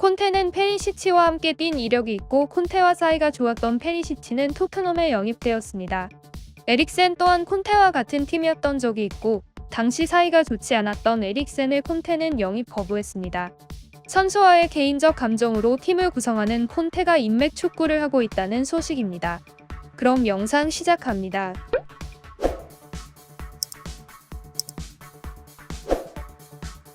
콘테는 페리시치와 함께 뛴 이력이 있고 콘테와 사이가 좋았던 페리시치는 토트넘에 영입되었습니다. 에릭센 또한 콘테와 같은 팀이었던 적이 있고 당시 사이가 좋지 않았던 에릭센을 콘테는 영입 거부했습니다. 선수와의 개인적 감정으로 팀을 구성하는 콘테가 인맥 축구를 하고 있다는 소식입니다. 그럼 영상 시작합니다.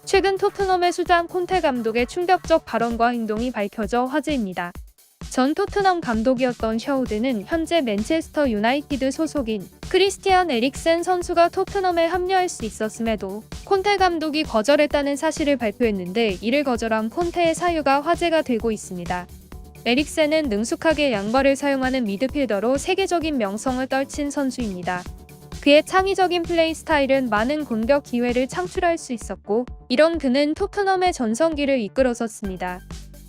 최근 토트넘의 수장 콘테 감독의 충격적 발언과 행동이 밝혀져 화제입니다. 전 토트넘 감독이었던 셔우드는 현재 맨체스터 유나이티드 소속인 크리스티안 에릭센 선수가 토트넘에 합류할 수 있었음에도 콘테 감독이 거절했다는 사실을 발표했는데, 이를 거절한 콘테의 사유가 화제가 되고 있습니다. 에릭센은 능숙하게 양발을 사용하는 미드필더로 세계적인 명성을 떨친 선수입니다. 그의 창의적인 플레이 스타일은 많은 공격 기회를 창출할 수 있었고, 이런 그는 토트넘의 전성기를 이끌었었습니다.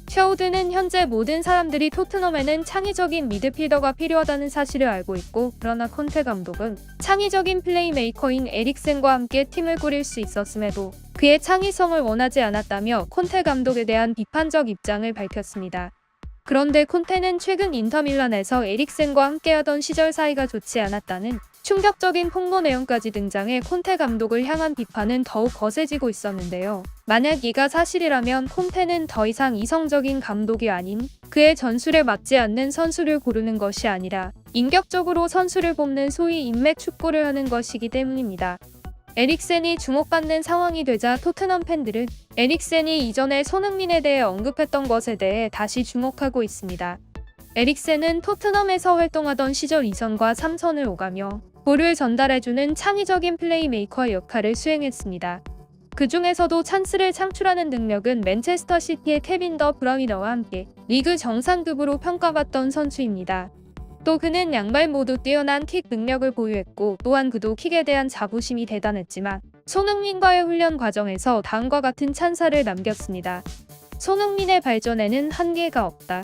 셔우드는 현재 모든 사람들이 토트넘에는 창의적인 미드필더가 필요하다는 사실을 알고 있고, 그러나 콘테 감독은 창의적인 플레이메이커인 에릭센과 함께 팀을 꾸릴 수 있었음에도 그의 창의성을 원하지 않았다며 콘테 감독에 대한 비판적 입장을 밝혔습니다. 그런데 콘테는 최근 인터밀란에서 에릭센과 함께하던 시절 사이가 좋지 않았다는 충격적인 폭로 내용까지 등장해 콘테 감독을 향한 비판은 더욱 거세지고 있었는데요. 만약 이가 사실이라면 콘테는 더 이상 이성적인 감독이 아닌, 그의 전술에 맞지 않는 선수를 고르는 것이 아니라 인격적으로 선수를 뽑는 소위 인맥 축구를 하는 것이기 때문입니다. 에릭센이 주목받는 상황이 되자 토트넘 팬들은 에릭센이 이전에 손흥민에 대해 언급했던 것에 대해 다시 주목하고 있습니다. 에릭센은 토트넘에서 활동하던 시절 2선과 3선을 오가며 볼을 전달해주는 창의적인 플레이메이커 역할을 수행했습니다. 그 중에서도 찬스를 창출하는 능력은 맨체스터 시티의 케빈 더 브루이너와 함께 리그 정상급으로 평가받던 선수입니다. 또 그는 양발 모두 뛰어난 킥 능력을 보유했고, 또한 그도 킥에 대한 자부심이 대단했지만 손흥민과의 훈련 과정에서 다음과 같은 찬사를 남겼습니다. 손흥민의 발전에는 한계가 없다.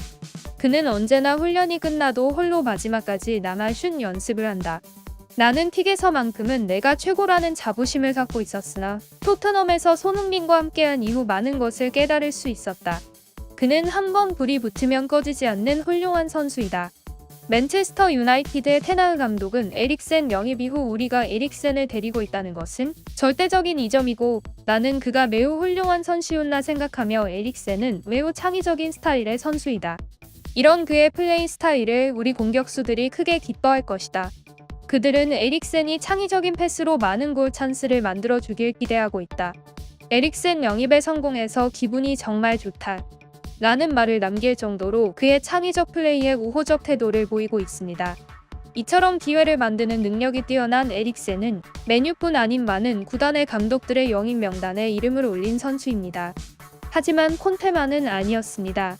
그는 언제나 훈련이 끝나도 홀로 마지막까지 남아 슛 연습을 한다. 나는 킥에서만큼은 내가 최고라는 자부심을 갖고 있었으나 토트넘에서 손흥민과 함께한 이후 많은 것을 깨달을 수 있었다. 그는 한번 불이 붙으면 꺼지지 않는 훌륭한 선수이다. 맨체스터 유나이티드의 테나흐 감독은 에릭센 영입 이후 우리가 에릭센을 데리고 있다는 것은 절대적인 이점이고, 나는 그가 매우 훌륭한 선수였나 생각하며 에릭센은 매우 창의적인 스타일의 선수이다. 이런 그의 플레이 스타일을 우리 공격수들이 크게 기뻐할 것이다. 그들은 에릭센이 창의적인 패스로 많은 골 찬스를 만들어주길 기대하고 있다. 에릭센 영입에 성공해서 기분이 정말 좋다. 라는 말을 남길 정도로 그의 창의적 플레이에 우호적 태도를 보이고 있습니다. 이처럼 기회를 만드는 능력이 뛰어난 에릭센은 맨유뿐 아닌 많은 구단의 감독들의 영입 명단에 이름을 올린 선수입니다. 하지만 콘테만은 아니었습니다.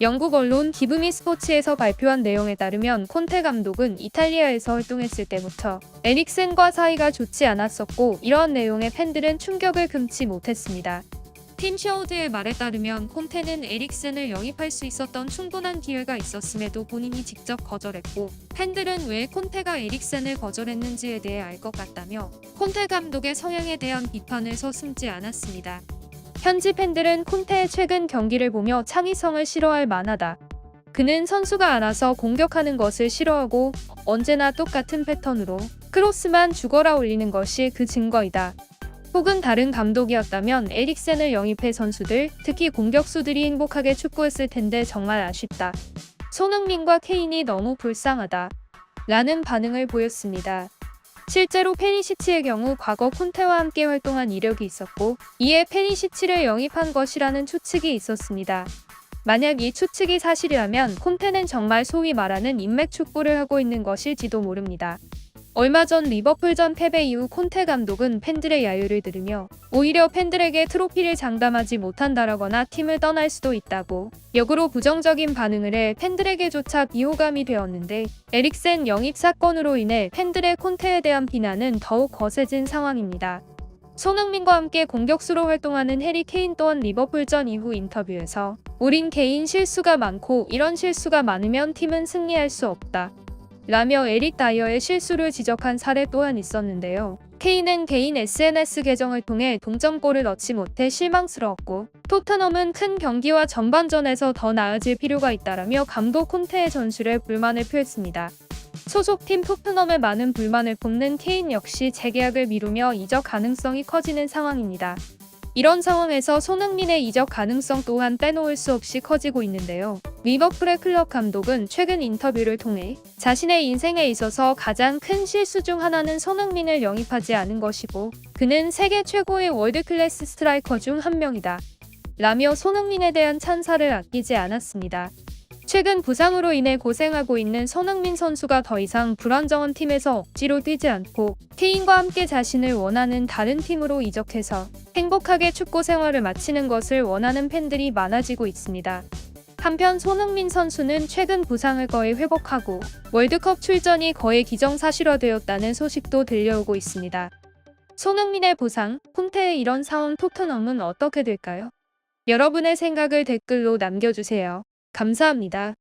영국 언론 기브미 스포츠에서 발표한 내용에 따르면 콘테 감독은 이탈리아에서 활동했을 때부터 에릭센과 사이가 좋지 않았었고, 이러한 내용에 팬들은 충격을 금치 못했습니다. 팀 셔우드의 말에 따르면 콘테는 에릭센을 영입할 수 있었던 충분한 기회가 있었음에도 본인이 직접 거절했고, 팬들은 왜 콘테가 에릭센을 거절했는지에 대해 알 것 같다며 콘테 감독의 성향에 대한 비판을 서슴지 않았습니다. 현지 팬들은 콘테의 최근 경기를 보며 창의성을 싫어할 만하다. 그는 선수가 알아서 공격하는 것을 싫어하고 언제나 똑같은 패턴으로 크로스만 죽어라 올리는 것이 그 증거이다. 혹은 다른 감독이었다면 에릭센을 영입해 선수들, 특히 공격수들이 행복하게 축구했을 텐데 정말 아쉽다. 손흥민과 케인이 너무 불쌍하다. 라는 반응을 보였습니다. 실제로 페리시치의 경우 과거 콘테와 함께 활동한 이력이 있었고, 이에 페리시치를 영입한 것이라는 추측이 있었습니다. 만약 이 추측이 사실이라면 콘테는 정말 소위 말하는 인맥 축구를 하고 있는 것일지도 모릅니다. 얼마 전 리버풀전 패배 이후 콘테 감독은 팬들의 야유를 들으며 오히려 팬들에게 트로피를 장담하지 못한다라거나 팀을 떠날 수도 있다고 역으로 부정적인 반응을 해 팬들에게조차 비호감이 되었는데, 에릭센 영입 사건으로 인해 팬들의 콘테에 대한 비난은 더욱 거세진 상황입니다. 손흥민과 함께 공격수로 활동하는 해리 케인 또한 리버풀전 이후 인터뷰에서 우린 개인 실수가 많고 이런 실수가 많으면 팀은 승리할 수 없다. 라며 에릭 다이어의 실수를 지적한 사례 또한 있었는데요. 케인은 개인 SNS 계정을 통해 동점골을 넣지 못해 실망스러웠고 토트넘은 큰 경기와 전반전에서 더 나아질 필요가 있다라며 감독 콘테의 전술에 불만을 표했습니다. 소속팀 토트넘에 많은 불만을 뿜는 케인 역시 재계약을 미루며 이적 가능성이 커지는 상황입니다. 이런 상황에서 손흥민의 이적 가능성 또한 빼놓을 수 없이 커지고 있는데요. 리버풀의 클럽 감독은 최근 인터뷰를 통해 자신의 인생에 있어서 가장 큰 실수 중 하나는 손흥민을 영입하지 않은 것이고 그는 세계 최고의 월드클래스 스트라이커 중 한 명이다 라며 손흥민에 대한 찬사를 아끼지 않았습니다. 최근 부상으로 인해 고생하고 있는 손흥민 선수가 더 이상 불안정한 팀에서 억지로 뛰지 않고 케인과 함께 자신을 원하는 다른 팀으로 이적해서 행복하게 축구 생활을 마치는 것을 원하는 팬들이 많아지고 있습니다. 한편 손흥민 선수는 최근 부상을 거의 회복하고 월드컵 출전이 거의 기정사실화되었다는 소식도 들려오고 있습니다. 손흥민의 부상, 콘테의 이런 상황 토트넘은 어떻게 될까요? 여러분의 생각을 댓글로 남겨주세요. 감사합니다.